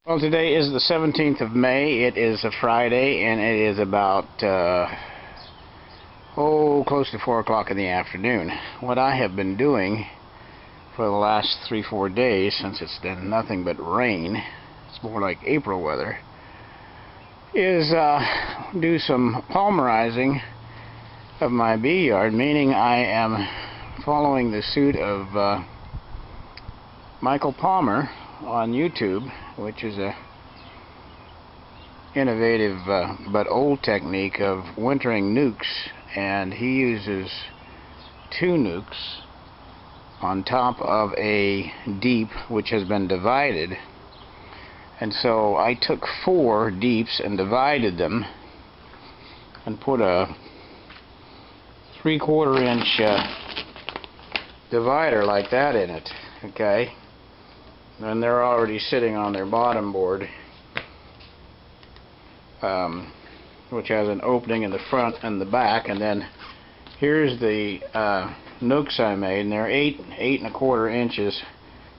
Well, today is the 17th of May. It is a Friday, and it is about, close to 4 o'clock in the afternoon. What I have been doing for the last 3-4 days, since it's done nothing but rain, it's more like April weather, is do some palmerizing of my bee yard, meaning I am following the suit of Michal Palmer on YouTube, which is a innovative but old technique of wintering nucs, and he uses 2 nucs on top of a deep which has been divided. And so I took 4 deeps and divided them and put a 3/4 inch divider like that in it, okay? And they're already sitting on their bottom board, which has an opening in the front and the back. And then here's the nucs I made, and they're 8 1/4 inches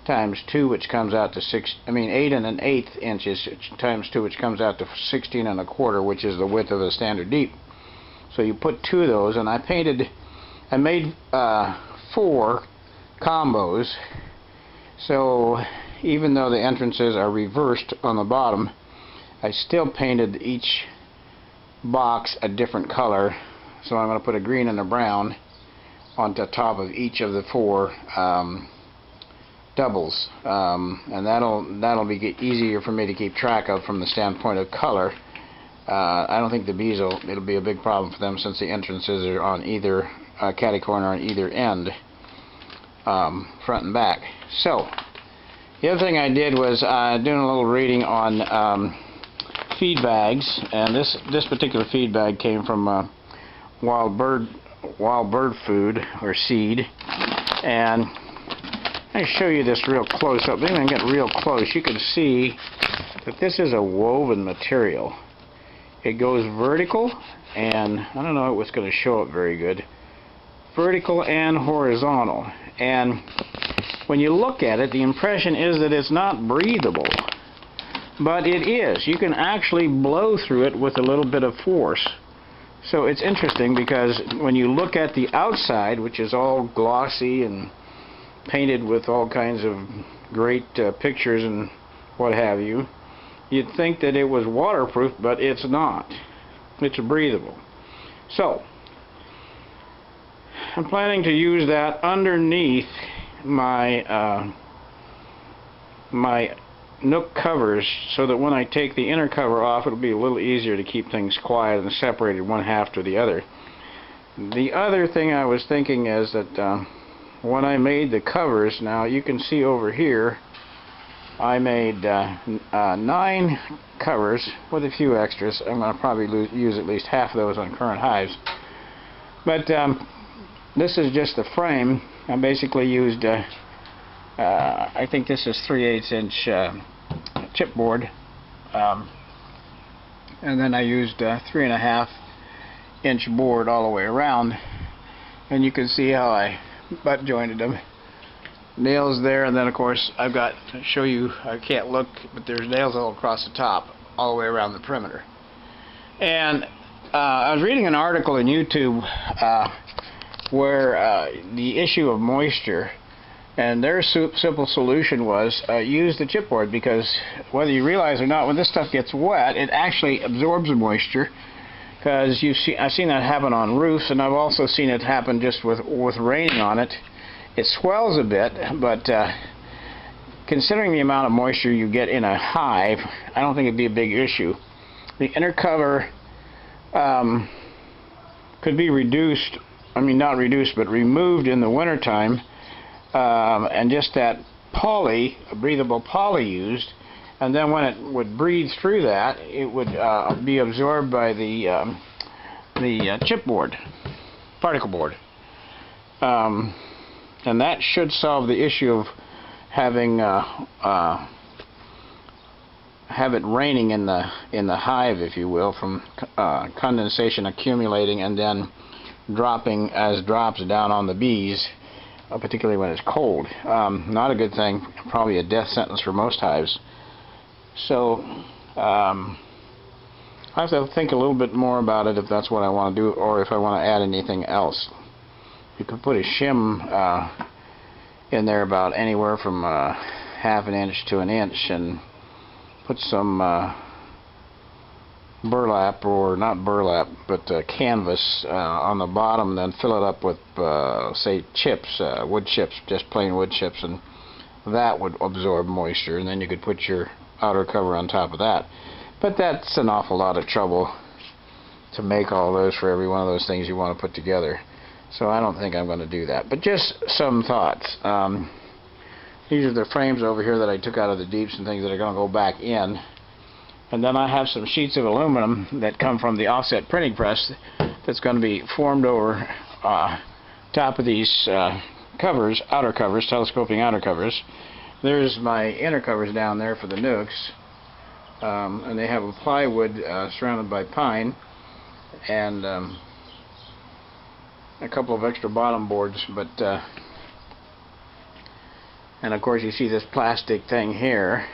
times 2, which comes out to 8 1/8 inches times 2, which comes out to 16 1/4, which is the width of a standard deep. So you put 2 of those, and I made 4 combos. So even though the entrances are reversed on the bottom, I still painted each box a different color. So I'm going to put a green and a brown on the top of each of the 4 doubles, and that'll be easier for me to keep track of from the standpoint of color. I don't think the bees it'll be a big problem for them, since the entrances are on either catty corner on either end, front and back. So the other thing I did was doing a little reading on feed bags, and this particular feed bag came from wild bird food or seed. And I'll show you this real close up. Then I get real close, you can see that this is a woven material. It goes vertical, and I don't know if it's going to show up very good, vertical and horizontal. And when you look at it, the impression is that it's not breathable, but it is. You can actually blow through it with a little bit of force. So it's interesting, because when you look at the outside, which is all glossy and painted with all kinds of great pictures and what have you, you'd think that it was waterproof, but it's not. It's breathable. So I'm planning to use that underneath my my nook covers, so that when I take the inner cover off, it'll be a little easier to keep things quiet and separated one half to the other. The other thing I was thinking is that when I made the covers, now you can see over here, I made 9 covers with a few extras. I'm going to probably use at least half of those on current hives. But this is just the frame. I basically used, I think this is 3/8 inch chipboard, and then I used 3.5 inch board all the way around. And you can see how I butt jointed them. Nails there, and then of course I've got to show you, I can't look, but there's nails all across the top, all the way around the perimeter. And I was reading an article in YouTube where the issue of moisture, and their simple solution was use the chipboard, because whether you realize or not, when this stuff gets wet, it actually absorbs the moisture. Because I've seen that happen on roofs, and I've also seen it happen just with raining on it. It swells a bit, but considering the amount of moisture you get in a hive, I don't think it'd be a big issue. The inner cover could be reduced, not reduced, but removed in the wintertime, and just that breathable poly used, and then when it would breathe through that, it would be absorbed by the chipboard, particle board. And that should solve the issue of having have it raining in the hive, if you will, from condensation accumulating and then dropping as drops down on the bees, particularly when it's cold. Not a good thing, probably a death sentence for most hives. So I have to think a little bit more about it if that's what I want to do, or if I want to add anything else. You could put a shim in there about anywhere from half an inch to an inch, and put some burlap, or not burlap, but canvas on the bottom, then fill it up with say chips, wood chips, just plain wood chips, and that would absorb moisture, and then you could put your outer cover on top of that. But that's an awful lot of trouble to make all those for every one of those things you want to put together, so I don't think I'm going to do that. But just some thoughts. These are the frames over here that I took out of the deeps and things that are going to go back in. And then I have some sheets of aluminum that come from the offset printing press that's going to be formed over top of these covers, outer covers, telescoping outer covers. There's my inner covers down there for the Nucs, and they have a plywood surrounded by pine, and a couple of extra bottom boards, but and of course you see this plastic thing here,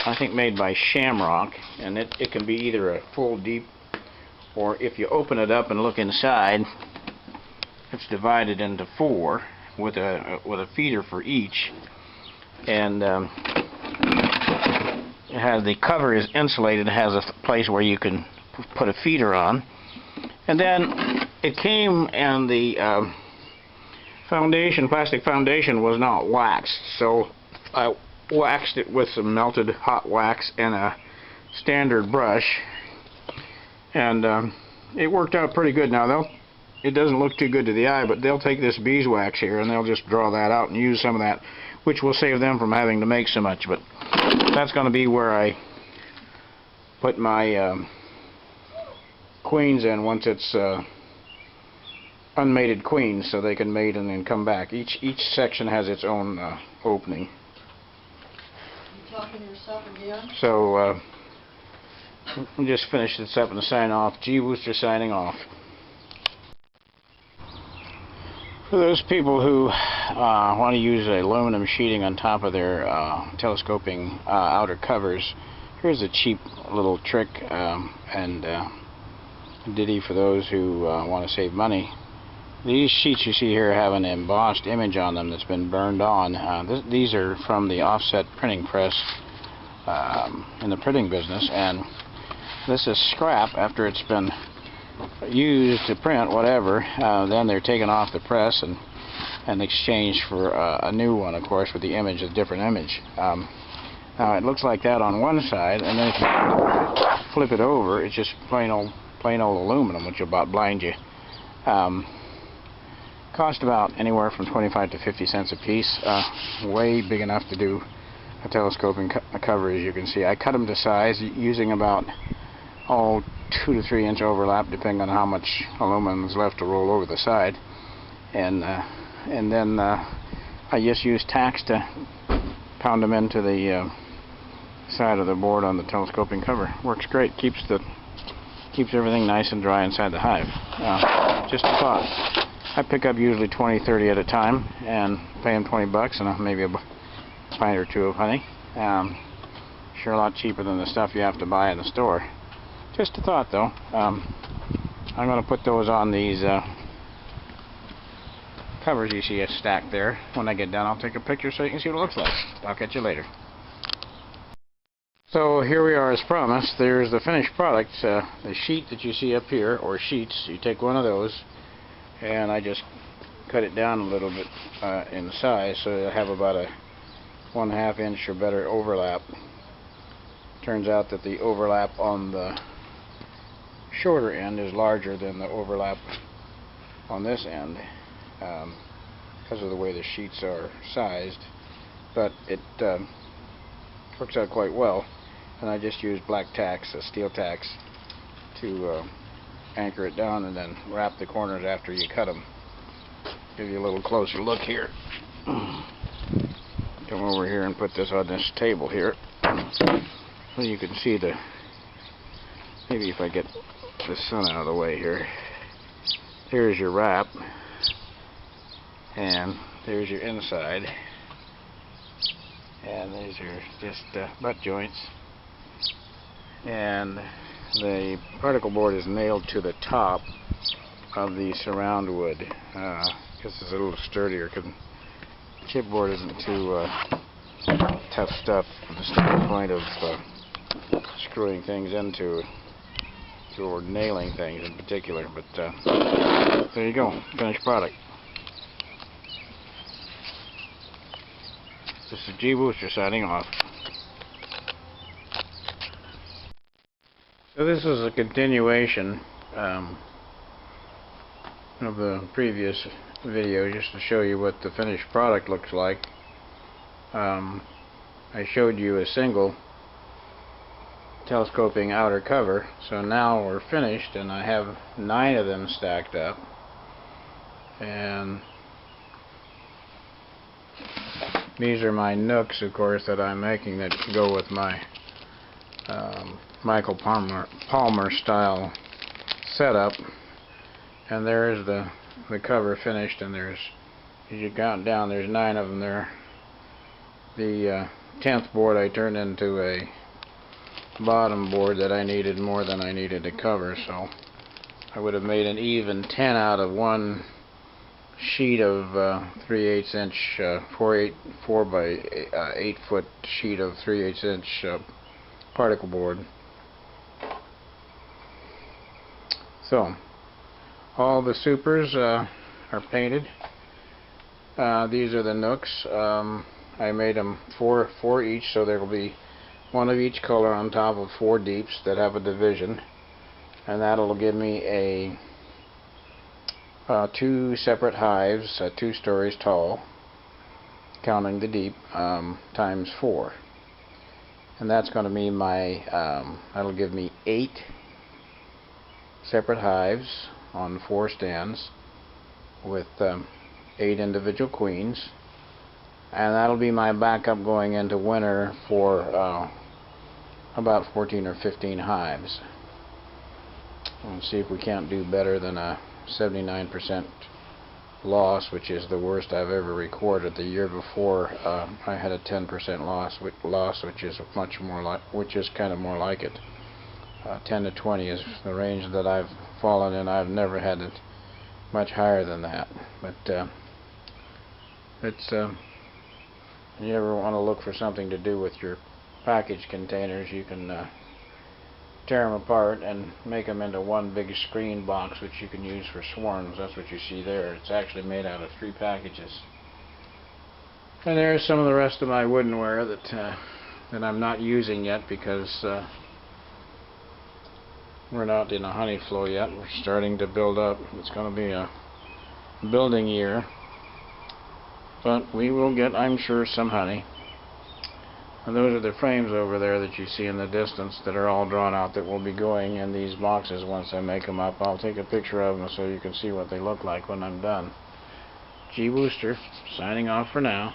I think made by Shamrock, and it can be either a full deep, or if you open it up and look inside, it's divided into 4 with a feeder for each, and it has, the cover is insulated. It has a place where you can put a feeder on, and then it came, and the plastic foundation was not waxed, so I waxed it with some melted hot wax and a standard brush, and it worked out pretty good. Now it doesn't look too good to the eye, but they'll take this beeswax here and they'll just draw that out and use some of that, which will save them from having to make so much. But that's going to be where I put my queens in once it's unmated queens, so they can mate and then come back. Each section has its own opening. You talking to yourself again? So we'll just finish this up and sign off. G. Wooster signing off. For those people who want to use aluminum sheeting on top of their telescoping outer covers, here's a cheap little trick and ditty for those who want to save money. These sheets you see here have an embossed image on them that's been burned on. These are from the offset printing press in the printing business, and this is scrap after it's been used to print whatever. Then they're taken off the press and exchanged for a new one, of course, with the image, a different image. Now it looks like that on one side, and then if you flip it over, it's just plain old aluminum, which will about blind you. Cost about anywhere from 25 to 50 cents a piece. Way big enough to do a telescoping cover, as you can see. I cut them to size using about 2 to 3 inch overlap, depending on how much aluminum is left to roll over the side, and then I just use tacks to pound them into the side of the board on the telescoping cover. Works great. Keeps everything nice and dry inside the hive. Just a thought. I pick up usually 20-30 at a time and pay them $20 and maybe a pint or two of honey. Sure a lot cheaper than the stuff you have to buy in the store. Just a thought, though. I'm going to put those on these covers you see stacked there. When I get done, I'll take a picture so you can see what it looks like. I'll catch you later. So here we are, as promised. There's the finished product. The sheet that you see up here, or sheets, you take one of those, and I just cut it down a little bit in size, so I have about a 1/2 inch or better overlap. Turns out that the overlap on the shorter end is larger than the overlap on this end because of the way the sheets are sized, but it works out quite well. And I just use black tacks, steel tacks, to anchor it down, and then wrap the corners after you cut them. Give you a little closer look here. Come over here and put this on this table here, so you can see the, maybe if I get the sun out of the way here. There's your wrap, and there's your inside, And these are just butt joints. And the particle board is nailed to the top of the surround wood. This is a little sturdier because chipboard isn't too tough stuff from the standpoint of screwing things into or nailing things in particular. But there you go, finished product. This is G Booster signing off. So this is a continuation of the previous video, just to show you what the finished product looks like. I showed you a single telescoping outer cover, so now we're finished, and I have 9 of them stacked up. And these are my Nucs, of course, that I'm making that go with my Michal Palmer style setup. And there's the cover finished, and there's, as you count down, there's 9 of them there. The 10th board I turned into a bottom board that I needed more than I needed to cover, so I would have made an even 10 out of one sheet of 3/8 inch 4 by 8 foot sheet of 3/8 inch particle board. So all the supers are painted. These are the Nucs. I made them 4 each, so there will be 1 of each color on top of 4 deeps that have a division, and that'll give me a 2 separate hives, 2 stories tall, counting the deep, times 4, and that's going to be my that'll give me 8 separate hives on 4 stands with 8 individual queens, and that'll be my backup going into winter for about 14 or 15 hives. We'll see if we can't do better than a 79% loss, which is the worst I've ever recorded. The year before I had a 10% loss, which is much more like, which is kind of more like it. 10 to 20 is the range that I've fallen in. I've never had it much higher than that. But it's if you ever want to look for something to do with your package containers, you can tear them apart and make them into one big screen box, which you can use for swarms. That's what you see there. It's actually made out of 3 packages. And there's some of the rest of my woodenware that I'm not using yet because we're not in a honey flow yet. We're starting to build up. It's going to be a building year, but we will get, I'm sure, some honey. And those are the frames over there that you see in the distance that are all drawn out that will be going in these boxes once I make them up. I'll take a picture of them so you can see what they look like when I'm done. G Booster signing off for now.